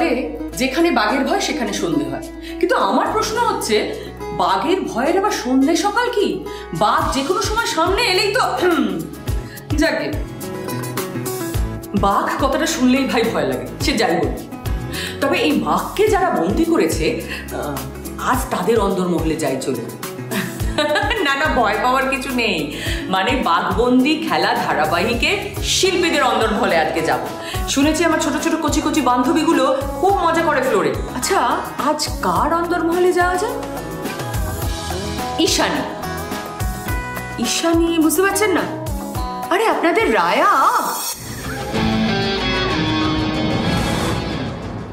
বলে যেখানে বাঘের ভয় সেখানে সন্ধে হয়, কিন্তু আমার প্রশ্ন হচ্ছে বাঘের ভয়ের আবার সন্ধে সকাল কি? বাঘ যে কোনো সময় সামনে এলেই তো যাকে বাঘ কথাটা শুনলেই ভাই ভয় লাগে, সে যাই বলি। তবে এই বাঘকে যারা বন্দি করেছে আজ তাদের অন্দরমহলে যাই চলে। না না, ভয় পাওয়ার কিছু নেই, মানে বাঘবন্দি খেলা ধারাবাহিকে শিল্পীদের অন্দরমহলে আজকে যাব। শুনেছি আমার ছোট ছোট কচি কচি বান্ধবীগুলো খুব মজা করে ফ্লোরে। আচ্ছা, আজ কার অন্দরমহলে যাওয়া যায়? ঈশানী। ঈশানী বুঝতে পারছেন না? আরে আপনাদের রায়া।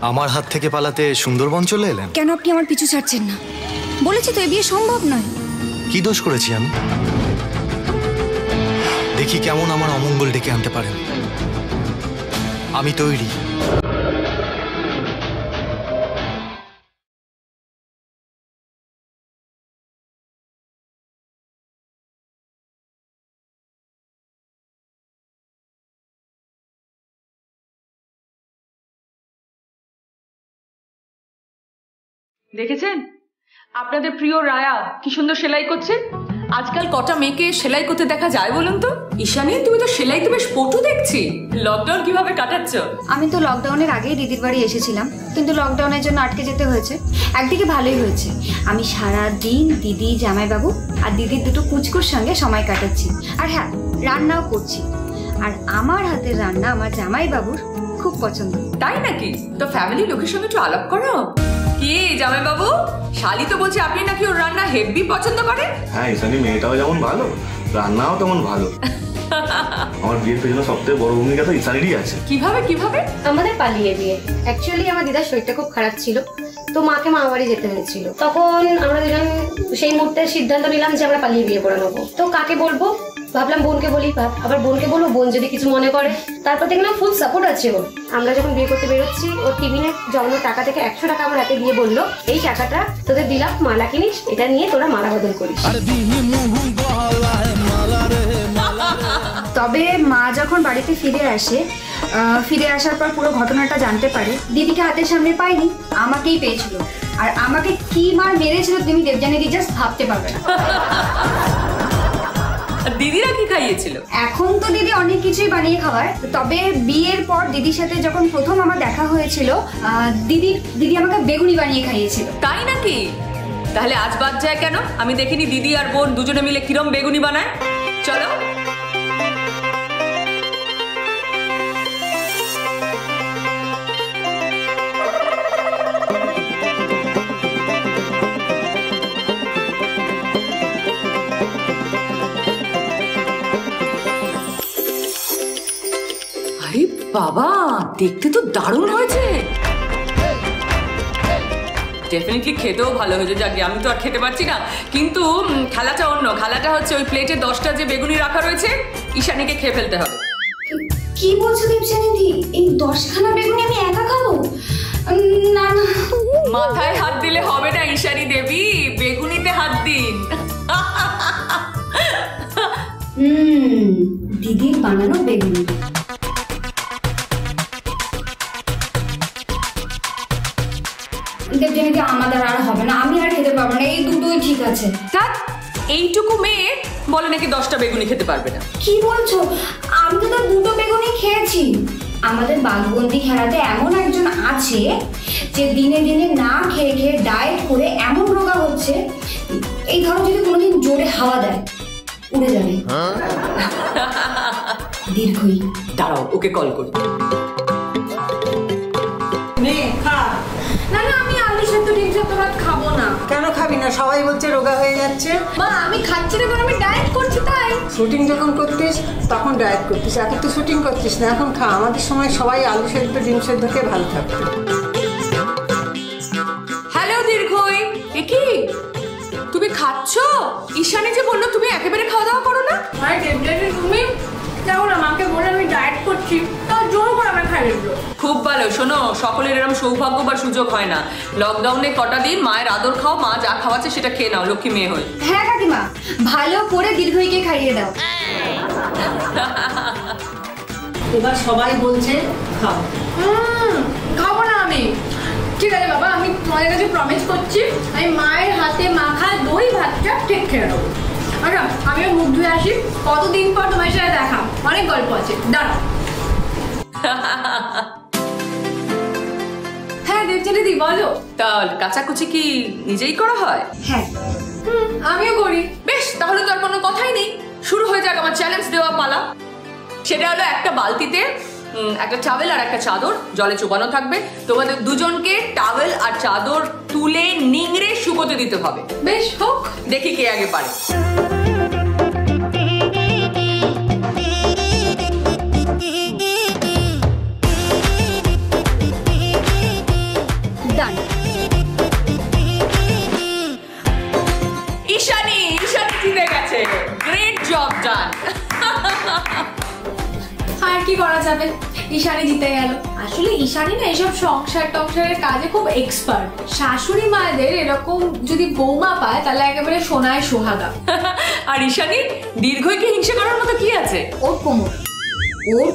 আমার হাত থেকে পালাতে সুন্দরবন চলে এলেন কেন? আপনি আমার পিছু ছাড়ছেন না? বলেছি তো এ বিয়ে সম্ভব নয়। কি দোষ করেছি আমি? দেখি কেমন আমার অমঙ্গল ডেকে আনতে পারেন। আমি তৈরি। দেখেছেন আপনাদের প্রিয় রায়া কি সুন্দর সেলাই করছে। আজকাল কটা মেয়েকে সেলাই করতে দেখা যায় বলুন তো? ঈশানী, তুমি তো সেলাই তো বেশ পটু দেখছি। লকডাউন কিভাবে কাটাচ্ছ? আমি তো লকডাউনের আগেই দিদির বাড়ি এসেছিলাম, কিন্তু লকডাউনের জন্য আটকে যেতে হয়েছে। একদিকে ভালোই হয়েছে, আমি সারা দিন দিদি, জামাইবাবু আর দিদির দুটো কুচকুর সঙ্গে সময় কাটাচ্ছি। আর হ্যাঁ, রান্নাও করছি। আর আমার হাতের রান্না আমার জামাইবাবুর খুব পছন্দ। তাই নাকি? তো ফ্যামিলি লোকের সঙ্গে একটু আলাপ করো। কি জামাইবাবু, শালি তো বলছে আপনি নাকি ওর রান্না হেভি পছন্দ করেন। হ্যাঁ, ঈশানী মেয়েটাও যেমন ভালো, রান্নাও তেমন ভালো। আমার বিয়ের পেছনে সবথেকে বড় ভূমিকা তো ঈশানীরই আছে। কিভাবে কিভাবে? আমাদের পালিয়ে বিয়ে। অ্যাকচুয়ালি আমার দিদার শরীরটা খুব খারাপ ছিল, তো মাকে মামা বাড়ি যেতে হয়েছিল। তখন আমরা দুজন সেই মুহূর্তে সিদ্ধান্ত নিলাম যে আমরা পালিয়ে বিয়ে করে নেবো। তো কাকে বলবো ভাবলাম বোনকে বলি, আবার বোনকে বলবো, বোন যদি কিছু মনে করে। তারপর দেখলাম ফুল সাপোর্ট আছে ওর। আমরা যখন বিয়ে করতে বেরোচ্ছি, ওর টিফিনে জমানো টাকা থেকে 100 টাকা আমার হাতে দিয়ে বললো, এই টাকাটা তোদের দিলাম, মালা কিনিস, এটা নিয়ে তোরা মালা বদল করিস। তবে মা যখন বাড়িতে ফিরে আসার পর পুরো ঘটনাটা জানতে পারে, দিদিকে হাতের সামনে পাইনি, আমাকেই পেয়েছিল। আর আমাকে কি মার মেরেছিল তুমি দেবযানীদি জাস্ট ভাবতে পারবে না। দিদিরা কি খাইয়েছিল? এখন তো দিদি অনেক কিছুই বানিয়ে খাওয়ায়, তবে বিয়ের পর দিদির সাথে যখন প্রথম আমার দেখা হয়েছিল, দিদি আমাকে বেগুনি বানিয়ে খাইয়েছিল। তাই নাকি? তাহলে আজ বাদ যায় কেন? আমি দেখিনি দিদি আর বোন দুজনে মিলে কিরম বেগুনি বানায়। চলো। বাবা, দেখতে তো দারুণ হয়েছে। ডেফিনেটলি খেতেও ভালো হয়েছে। যাকে আমি তো আর খেতে পারছি না, কিন্তু খেলাটা অন্য। খেলাটা হচ্ছে ওই প্লেটে 10টা যে বেগুনি রাখা রয়েছে, ঈশানীকে খেয়ে ফেলতে হবে। কি বলছো দেবযানীদি? এই 10খানা বেগুনি আমি একা খাবো? না না, মাথায় হাত দিলে হবে না ঈশানী দেবী, বেগুনিতে হাত দিন। দিদির বানানো বেগুনি। দেবযানীদি, আমাদের আর হবে না, আমি আর খেতে পারবো না, এই দুটোই ঠিক আছে। তা এইটুকু মেয়ে বলে নাকি 10টা বেগুনি খেতে পারবে না। কি বলছো? আমি তো 2টো বেগুনি খেয়েছি। আমাদের বাঘবন্দি খেলাতে এমন একজন আছে যে দিনে দিনে না খেয়ে খেয়ে ডায়েট করে এমন রোগা হচ্ছে, এই ধরো যদি কোনোদিন জোরে হাওয়া দেয় উড়ে যাবে। দীর্ঘই। দাঁড়াও, ওকে কল করি। না না, আমি আলু সেদ্ধ ডিম সেদ্ধ ভাত খাবো না। কেন খাবি না? সবাই বলছে রোগা হয়ে যাচ্ছে। মা, আমি খাচ্ছি না, কারণ আমি ডায়েট করছি তাই। শুটিং যখন করতিস তখন ডায়েট করতিস, এখন তো শুটিং করছিস না, এখন খা। আমাদের সময় সবাই আলু সেদ্ধ ডিম সেদ্ধ খেয়ে ভালো থাকতো। হ্যালো দীর্ঘই, এ কি তুমি খাচ্ছ? ঈশানী যে বললো তুমি একেবারে খাওয়া দাওয়া করো না। আরে দেবযানী, তুমি দেখো না, মাকে বলে আমি ডায়েট করছি, তাও জোর করে আমার খাইয়ে দিল। খুব ভালো। শোনো, সকলের এরকম সৌভাগ্য বা সুযোগ হয় না। লকডাউনে কটা দিন মায়ের আদর খাও, মা যা খাওয়াচ্ছে সেটা খেয়ে নাও, লক্ষ্মী মেয়ে হয়ে। হ্যাঁ কাকিমা, ভালো করে দীর্ঘইকে খাইয়ে দাও। এবার সবাই বলছে খাও। খাবো না আমি। ঠিক আছে বাবা, আমি তোমাদের কাছে প্রমিস করছি আমি মায়ের হাতে মাখা দই ভাতটা ঠিক খেয়ে নেবো। আচ্ছা আমিও মুখ ধুয়ে আসি, কতদিন পর তোমার সাথে দেখা, অনেক গল্প আছে, দাঁড়াও। হ্যাঁ দেবচাঁদিদি বলো। তা কাচাকুচি কি নিজেই করা হয়? হ্যাঁ আমিও করি। বেশ, তাহলে তো আর কোনো কথাই নেই, শুরু হয়ে যাক আমার চ্যালেঞ্জ দেওয়া পালা। সেটা হলো একটা বালতিতে একটা টাওয়েল আর একটা চাদর জলে চুবানো থাকবে। তোমাদের দুজনকে টাওয়েল আর চাদর তুলে নিংড়ে শুকোতে দিতে হবে। বেশ হোক, দেখি কে আগে পারে। ডান। ঈশানী জিতে গেছে, গ্রেট জব ডান। আর কি করা যাবে, ঈশানী জিতে গেল। আসলে ঈশানী না এসব সংসার টংসারের কাজে খুব এক্সপার্ট। শাশুড়ি মায়েদের এরকম যদি বৌমা পায় তাহলে একেবারে সোনায় সোহাগা। আর ঈশানী দীর্ঘইকে হিংসা করার মতো কি আছে? ওর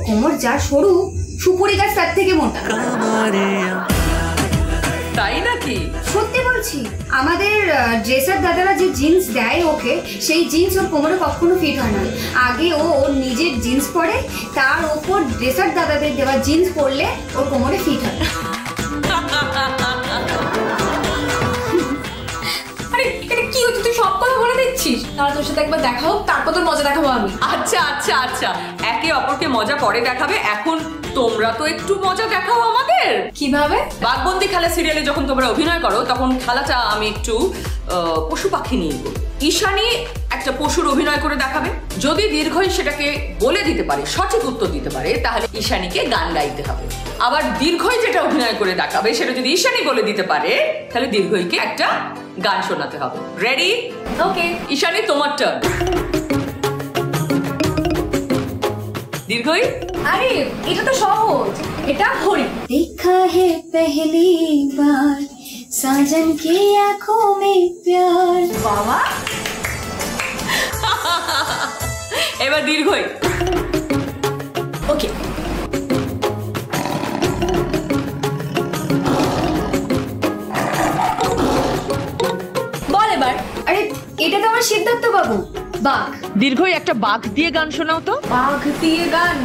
কোমর যা সরু, সুপুরি গাছ তার থেকে মোটা। তাই নাকি? সত্যি বলছি, আমাদের ড্রেসার দাদারা যে জিন্স দেয় ওকে, সেই জিন্স ওর কোমরে কখনো ফিট হয় না। আগে ও ওর নিজের জিন্স পরে, তার ওপর ড্রেসার দাদাদের দেওয়া জিন্স পরলে ওর কোমরে ফিট হয়। আরে এটা কি হচ্ছে, তুই সব কথা বলে দিচ্ছিস? তাহলে তোর সাথে একবার দেখা হোক, তারপর তোর মজা দেখাবো আমি। আচ্ছা আচ্ছা আচ্ছা, একে অপরকে মজা পরে দেখাবে, এখন তোমরা তো একটু মজা দেখাও আমাদের। কিভাবে? বাঘবন্দি খেলা সিরিয়ালে যখন তোমরা অভিনয় করো তখন খেলাটা আমি একটু পশু পাখি নিয়ে করি। ঈশানী একটা পশুর অভিনয় করে দেখাবে, যদি দীর্ঘই সেটাকে বলে দিতে পারে, সঠিক উত্তর দিতে পারে, তাহলে ঈশানীকে গান গাইতে হবে। আবার দীর্ঘই যেটা অভিনয় করে দেখাবে সেটা যদি ঈশানী বলে দিতে পারে তাহলে দীর্ঘইকে একটা গান শোনাতে হবে। রেডি? ওকে। ঈশানী তোমার টার্ন। দীর্ঘই? আরে এটা তো সহজ, এটা হরি। देखा है पहली बार साजन की आंखों में प्यार। বাবা এবার দীর্ঘই। ওকে। বল এবার। আরে এটা তো আমার সিদ্ধার্থ বাবু, বাঘ। দীর্ঘই একটা বাঘ দিয়ে গান শোনাও তো। বাঘ দিয়ে গান?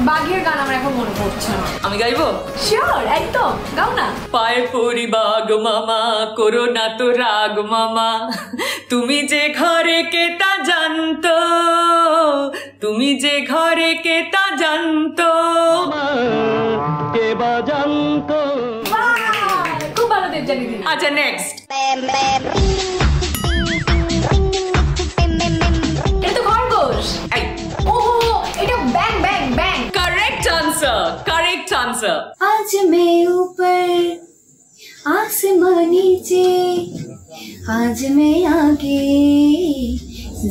বাঘের গান আমার এখন মনে পড়ছে না। আমি গাইবো? শিওর, একদম গাও না। পায়ে পড়ি বাঘ মামা, করো না তো রাগ মামা, তুমি যে ঘরে কে তা জানতো, তুমি যে ঘরে কে তা জানতো, কে বা জানতো। খুব ভালো দেবযানী। আচ্ছা নেক্সট। এটা তো খরগোশ। এই ওহো, এটা ব্যাং ব্যাং ব্যাং। Correct answer, correct answer. आज मैं ऊपर आसमां नीचे, आज मैं आगे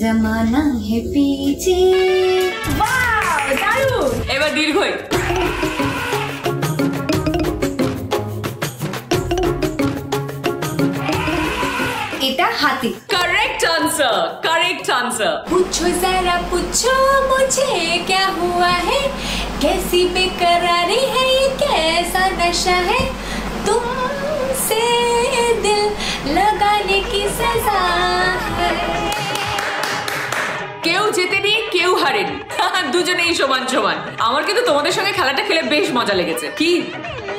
जमाना है पीछे। বাহ, দারুণ। এবার দীর্ঘই। এটা হাতি। Correct answer, correct answer. पूछो जरा पूछो मुझे क्या हुआ है, कैसी बेकरारी है ये कैसा नशा है, तुमसे दिल लगाने की सजा है। কেউ জেতেনি কেউ হারেনি, দুজনেই সমান সমান। আমার কিন্তু তোমাদের সঙ্গে খেলাটা খেলে বেশ মজা লেগেছে। কি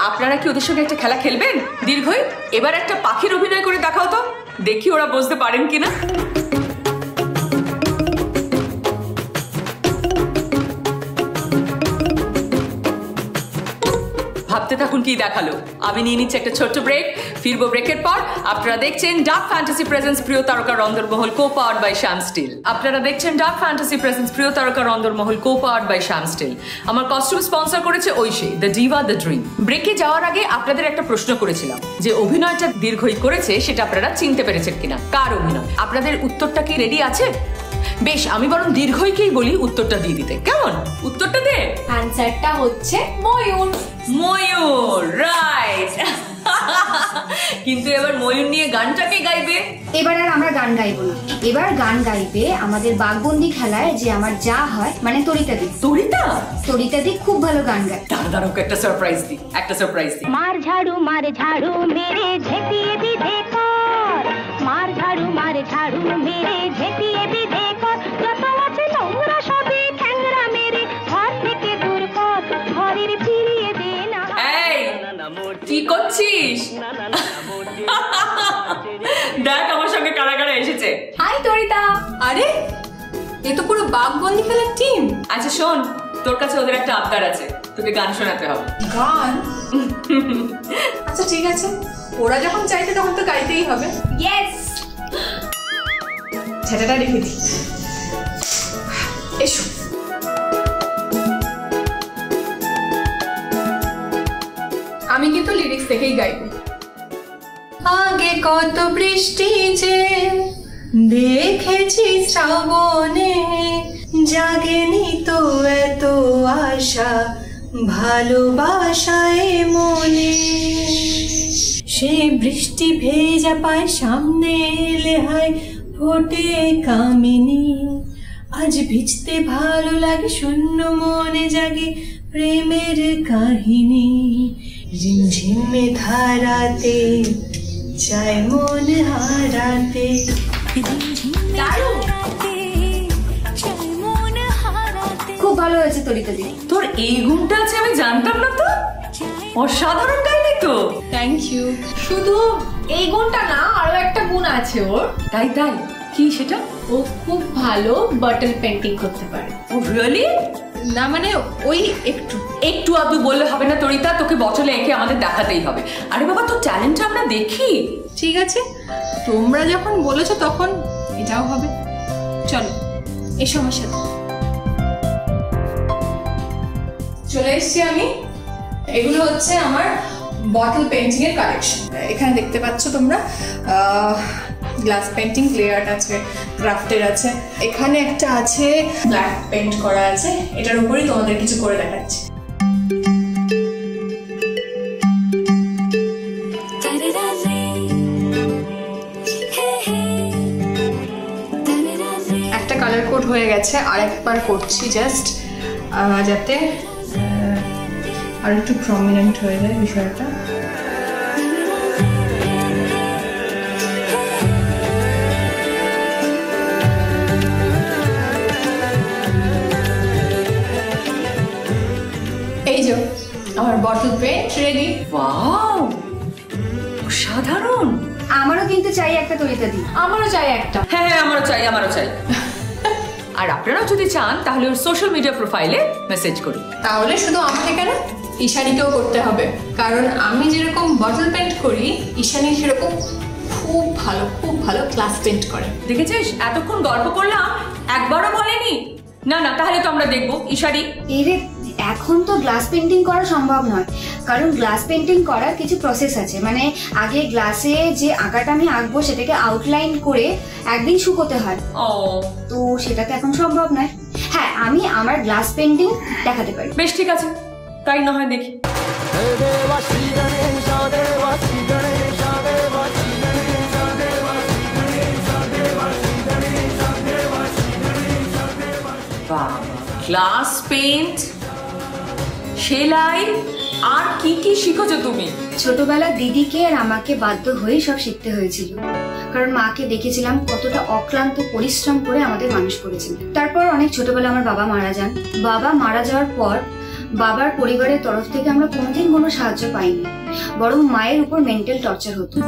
আপনারা কি ওদের সঙ্গে একটা খেলা খেলবেন? দীর্ঘই এবার একটা পাখির অভিনয় করে দেখাও তো, দেখি ওরা বুঝতে পারেন কিনা। ভাবতে থাকুন কি দেখালো। আমি নিয়ে নিচ্ছি একটা ছোট্ট ব্রেক, ফিরবো ব্রেকের পর। আপনারা দেখছেন ডার্ক ফ্যান্টাসি প্রেজেন্স প্রিয় তারকা রন্ধনমহল, co powered by Shyam steel. আপনারা দেখছেন ডার্ক ফ্যান্টাসি প্রেজেন্স প্রিয় তারকা রন্ধনমহল, co powered by Shyam steel. আমার কস্টিউম স্পন্সর করেছে Aishi, the diva the dream. ব্রেকে যাওয়ার আগে আপনাদের একটা প্রশ্ন করেছিলাম যে অভিনয়টা দীর্ঘই করেছে সেটা আপনারা চিনতে পেরেছেন কিনা, কার অভিনয়। আপনাদের উত্তরটা কি রেডি আছে? বেশ, আমি বরং দীর্ঘইকেই বলি উত্তরটা দিয়ে দিতে, কেমন? উত্তরটা দে। আনসারটা হচ্ছে ময়ূর। ময়ূর, রাইট। কিন্তু এবার ময়ূর নিয়ে গানটাকে গাইবে। এবার আর আমরা গান গাইবো না, এবার গান গাইবে আমাদের বাঘবন্দি খেলায় যে আমার যা হয়, মানে তরিতা দি। তরিতা? তরিতা দি খুব ভালো গান গায়। দাঁড়াও একটা সারপ্রাইজ দি, একটা সারপ্রাইজ দি। मार झाड़ू मेरे झेपिए भी देखो, मार झाड़ू मेरे झेपिए भी देखो, যত আছে নোংরা সবে ঠ্যাংরা মেরে ঘর থেকে দূর কর, ঘরের ফিরিয়ে দে না। এই কি করছিস? দেখ আমার সঙ্গে কারা কারা এসেছে। হাই তরিতা। আরে এ তো পুরো বাঘবন্দি খেলার টিম। আচ্ছা শোন, তোর কাছে ওদের একটা আবদার আছে, তোকে গান শোনাতে হবে। গান? আচ্ছা ঠিক আছে, ওরা যখন চাইছে তখন তো গাইতেই হবে। ইয়েস, ছেটাটা রেখে দিই। এসো। আমি কিন্তু লিরিক্স দেখেই গাইবো। আগে কত বৃষ্টি যে দেখেছি শ্রাবণে, জাগেনি তো এত আশা ভালোবাসায় মনে, সে বৃষ্টি ভেজা পায় সামনে এলে হয় ফোটে কামিনী, আজ ভিজতে ভালো লাগে শূন্য মনে জাগে প্রেমের কাহিনী, ঝিমঝিমে ধারাতে চায় মন হারাতে। খুব ভালো হয়েছে তরিতা দি। তোর এই গুণটা আছে আমি জানতাম না তো, অসাধারণ গাইলি তো। Thank you. শুধু এই গুণটা না, আরো একটা গুণ আছে ওর। তাই তাই, কি সেটা? ও খুব ভালো বটল পেন্টিং করতে পারে। ও রিয়েলি? না মানে ওই একটু একটু আধটু বললে হবে না তরিতা, তোকে বটলে এঁকে আমাদের দেখাতেই হবে। আরে বাবা, তোর ট্যালেন্টটা আমরা দেখি। ঠিক আছে, তোমরা যখন বলেছো তখন এটাও হবে। চলো এসো আমার সাথে। চলে এসছি আমি। এগুলো হচ্ছে আমার বটল পেন্টিং এর কালেকশন। এখানে দেখতে পাচ্ছ তোমরা গ্লাস পেন্টিং, ক্লে আর্ট আছে, ক্রাফটের আছে, এখানে একটা আছে ব্ল্যাক পেন্ট করা আছে। এটার উপরই তোমাদের কিছু করে দেখাচ্ছি। একটা কালার কোড হয়ে গেছে, আর একবার করছি জাস্ট যাতে আর একটু প্রমিনেন্ট হয়ে যায় বিষয়টা। এই যে আমার বটল পেন্ট রেডি। ওয়াও, সাধারণ। আমারও কিন্তু চাই একটা তরিতা দি। আমারও চাই একটা। হ্যাঁ হ্যাঁ, আমারও চাই, আমারও চাই। আর আপনারাও যদি চান তাহলে ওর সোশ্যাল মিডিয়া প্রোফাইলে মেসেজ করুন। তাহলে শুধু আমাকে কেন, ঈশানীকেও করতে হবে, কারণ আমি যেরকম বটল পেন্ট করি ঈশানী সেরকম খুব ভালো ক্লাস পেন্ট করে। দেখেছিস, এতক্ষণ গল্প করলাম, একবারও বলেনি। না না, তাহলে তো আমরা দেখবো। ঈশানী, এরে এখন তো গ্লাস পেন্টিং করা সম্ভব নয়, কারণ গ্লাস পেন্টিং করার কিছু প্রসেস আছে। মানে আগে গ্লাসে যে আঁকাটা আমি আঁকবো সেটাকে আউটলাইন করে একদিন শুকোতে হয়। ও তো সেটা তো এখন সম্ভব নয়। হ্যাঁ, আমি আমার গ্লাস পেন্টিং দেখাতে পারি। বেশ, ঠিক আছে, তাই না হয় দেখি। গ্লাস পেন্ট, সেলাই, আর কি কি শিখেছো তুমি? ছোটবেলা দিদিকে আর আমাকে বাধ্য হয়ে সব শিখতে হয়েছিল, কারণ মাকে দেখেছিলাম কতটা অক্লান্ত পরিশ্রম করে আমাদের মানুষ করেছেন। তারপর অনেক ছোটবেলা আমার বাবা মারা যান। বাবা মারা যাওয়ার পর বাবার পরিবারের তরফ থেকে আমরা কোনোদিন কোনো সাহায্য পাইনি, বরং মায়ের উপর মেন্টাল টর্চার হতো।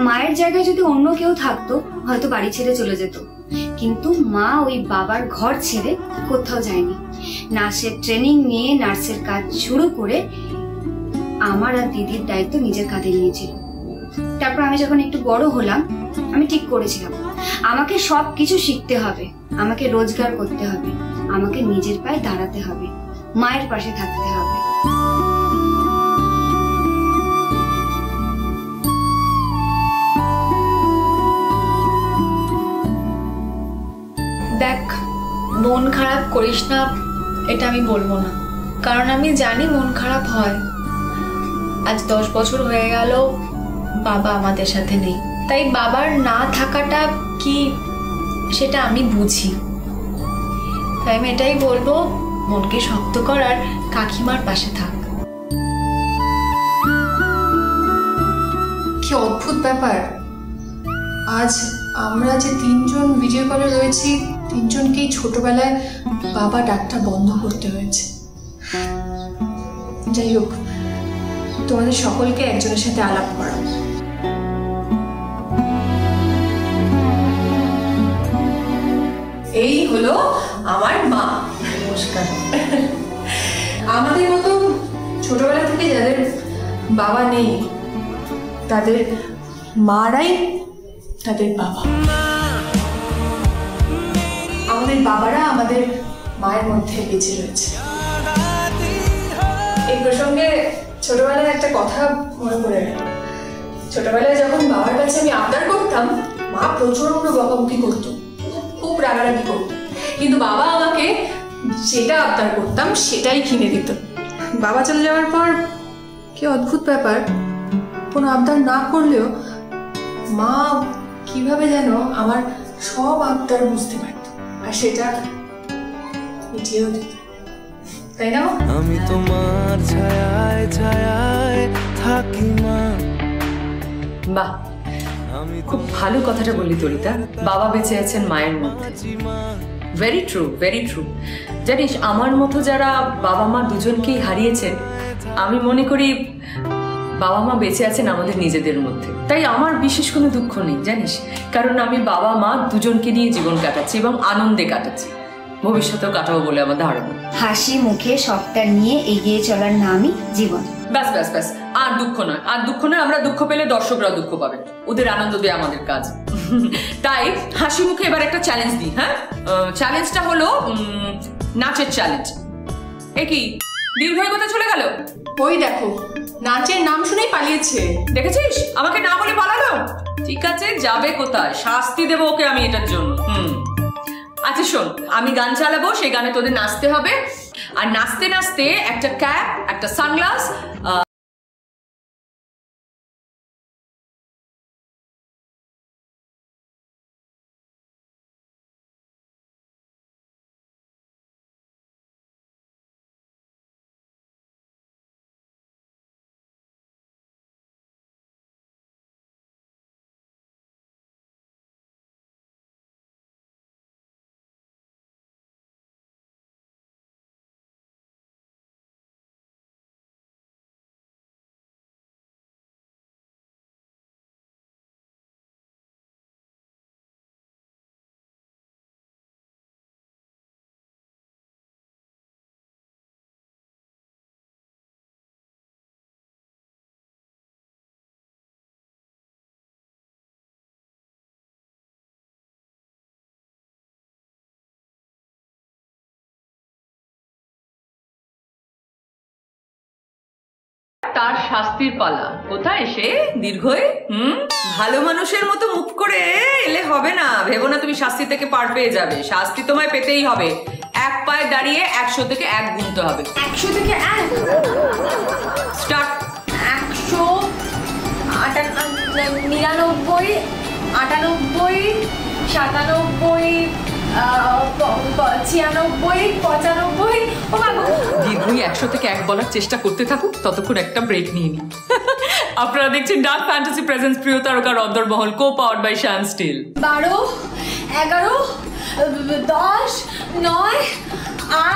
মায়ের জায়গায় যদি অন্য কেউ থাকতো হয়তো বাড়ি ছেড়ে চলে যেত, কিন্তু মা ওই বাবার ঘর ছেড়ে কোথাও যায়নি। নার্সের ট্রেনিং নিয়ে নার্সের কাজ শুরু করে আমার আর দিদির দায়িত্ব নিজের কাঁধে নিয়েছিল। তারপর আমি যখন একটু বড় হলাম, আমি ঠিক করেছিলাম আমাকে সবকিছু শিখতে হবে, আমাকে রোজগার করতে হবে, আমাকে নিজের পায়ে দাঁড়াতে হবে, মায়ের পাশে থাকতে হবে। দেখ, মন খারাপ খারাপ করিস না এটা আমি বলবো না, কারণ আমি জানি মন খারাপ হয়। আজ 10 বছর হয়ে গেল বাবা আমাদের সাথে নেই, তাই বাবার না থাকাটা কি সেটা আমি বুঝি। তাই আমি এটাই বলবো, মনকে শক্ত কর আর কাকিমার পাশে থাক। কি অদ্ভুত ব্যাপার, আজ আমরা যে 3 জন ভিডিও কলে রয়েছি 3 জনকেই ছোটবেলায় বাবা ডাকটা বন্ধ করতে হয়েছে। যাই হোক, তোমাদের সকলকে একজনের সাথে আলাপ করা। এই হলো আমার মা। নমস্কার। আমাদের মতো ছোটবেলা থেকে যাদের বাবা নেই তাদের মারাই তাদের বাবা। আমাদের বাবারা আমাদের মায়ের মধ্যে বেঁচে রয়েছে। এই প্রসঙ্গে ছোটবেলায় একটা কথা মনে পড়ে গেল। ছোটবেলায় যখন বাবার কাছে আমি আবদার করতাম, মা প্রচন্ড বকাবকি করতো, খুব রাগারাগি করতো, কিন্তু বাবা আমাকে যেটা আবদার করতাম সেটাই কিনে দিত। বাবা চলে যাওয়ার পর কি অদ্ভুত ব্যাপার, কোনো আবদার না করলেও মা কিভাবে যেন আমার সব আবদার বুঝতে পারত আর সেটা মিটিয়েও দিত, তাই না? আমি তোমার ছায়ায় ছায়ায় থাকি মা। বাহ, খুব ভালো কথাটা বললি তরিতা। বাবা বেঁচে আছেন মায়ের মধ্যে। Very true, very true. জানিস, আমার মতো যারা বাবা মা দুজনকেই হারিয়েছেন, আমি মনে করি বাবা মা বেঁচে আছেন আমাদের নিজেদের মধ্যে। তাই আমার বিশেষ কোনো দুঃখ নেই জানিস, কারণ আমি বাবা মা দুজনকে নিয়ে জীবন কাটাচ্ছি এবং আনন্দে কাটাচ্ছি, ভবিষ্যতেও কাটাবো বলে আমার ধারণা। হাসি মুখে সবটা নিয়ে এগিয়ে চলার নামই জীবন। ব্যাস ব্যাস ব্যাস, আর দুঃখ নয়, আর দুঃখ নয়। আমরা দুঃখ পেলে দর্শকরা দুঃখ পাবে, ওদের আনন্দ দেওয়া আমাদের কাজ। তাই হাসি মুখে এবার একটা চ্যালেঞ্জ দিই। হ্যাঁ, চ্যালেঞ্জটা হলো নাচের চ্যালেঞ্জ। এ কি দীর্ঘ কোথায় চলে গেল? ওই দেখো, নাচের নাম শুনেই পালিয়েছে। দেখেছিস, আমাকে না বলে পালালো। ঠিক আছে, যাবে কোথায়? শাস্তি দেবো ওকে আমি এটার জন্য। আচ্ছা শোন, আমি গান চালাবো, সেই গানে তোদের নাচতে হবে, আর নাচতে নাচতে একটা ক্যাপ, একটা সানগ্লাস, তার শাস্তির পালা। কোথায় সে দীর্ঘই? ভালো মানুষের মতো মুখ করে এলে হবে না, ভেবো না তুমি শাস্তি থেকে পার পেয়ে যাবে। শাস্তি তোমায় পেতেই হবে। এক পায়ে দাঁড়িয়ে 100 থেকে 1 গুনতে হবে। 100 থেকে 1 স্টার্ট। 100 99 98 97 96 95। ও বাবা, দীর্ঘই 100 থেকে 1 বলার চেষ্টা করতে থাকুক, ততক্ষণ একটা ব্রেক নিয়ে নি। আপনারা দেখছেন ডার্ক ফ্যান্টাসি প্রেজেন্স প্রিয় তারকার অন্তর্মহল, co powered by Shan steel. 12 11 10 9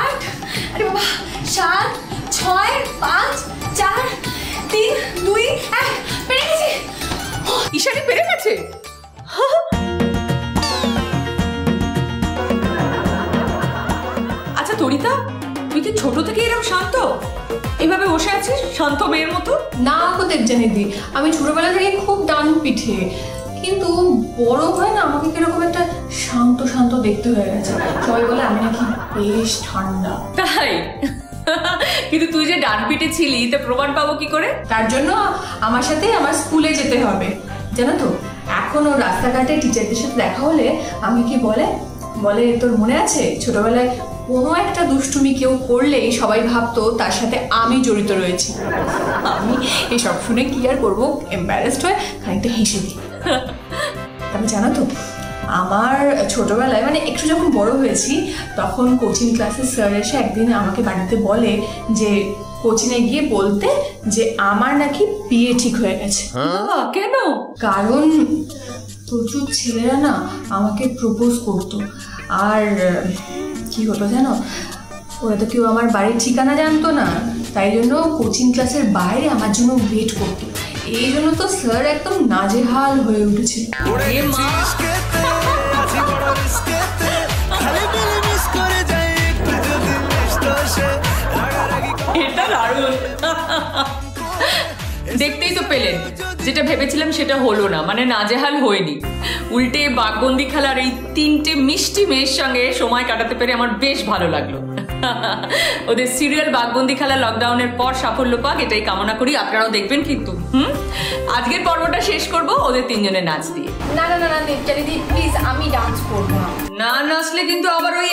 8 আরে বাবা 7 6 5 4 3 2 1 পেরে গেছি। ঈশানী পেরে গেছে। আচ্ছা তরিতা, তুই কি ছোট থেকে এরকম শান্ত, এভাবে বসে আছিস শান্ত মেয়ের মতো? না গো দেবজানিদি, আমি ছোটবেলা থেকে খুব ডান পিঠে, কিন্তু বড় হয় না আমাকে কিরকম একটা শান্ত শান্ত দেখতে হয়ে গেছে। সবাই বলে আমি নাকি বেশ ঠান্ডা। তাই? কিন্তু তুই যে ডান পিঠে ছিলি, তা প্রমাণ পাবো কি করে? তার জন্য আমার সাথে আমার স্কুলে যেতে হবে, জানো তো। এখনো রাস্তাঘাটে টিচারদের সাথে দেখা হলে আমি কি বলে তোর মনে আছে ছোটবেলায় কোনো একটা দুষ্টুমি কেউ করলেই সবাই ভাবতো তার সাথে আমি জড়িত রয়েছি। আমি এসব শুনে কি আর করবো, এম্বারেসড হয়ে খানিকটা হেসে দিই। তবে জানো তো, আমার ছোটবেলায় মানে একটু যখন বড় হয়েছি তখন কোচিং ক্লাসের স্যার এসে একদিন আমাকে বাড়িতে বলে যে কোচিংয়ে গিয়ে বলতে যে আমার নাকি বিয়ে ঠিক হয়ে গেছে। কেন? কারণ প্রচুর ছেলেরা না আমাকে প্রপোজ করতো, আর কি হতো জানো, ওরা তো কেউ আমার বাড়ির ঠিকানা জানতো না, তাই জন্য কোচিং ক্লাসের বাইরে আমার জন্য ওয়েট করতো। এই জন্য তো স্যার একদম নাজেহাল হয়ে উঠেছিল। এটা দারুণ। দেখতেই তো পেলেন, যেটা ভেবেছিলাম সেটা হলো না, মানে নাজেহাল হয়নি, উল্টে বাঘবন্দি খেলার এই 3টে মিষ্টি মেয়ের সঙ্গে সময় কাটাতে পেরে আমার বেশ ভালো লাগলো। ওদের সিরিয়াল বাঘবন্দি খেলা লকডাউনের পর সাফল্য পাক, এটাই কামনা করি। আপনারাও দেখবেন কিন্তু। আজকের পর্বটা শেষ করব ওদের 3জনের নাচ দিয়ে। না না না না, দিদি প্লিজ, আমি ডান্স করবো না। না নাচলে কিন্তু আবার ওই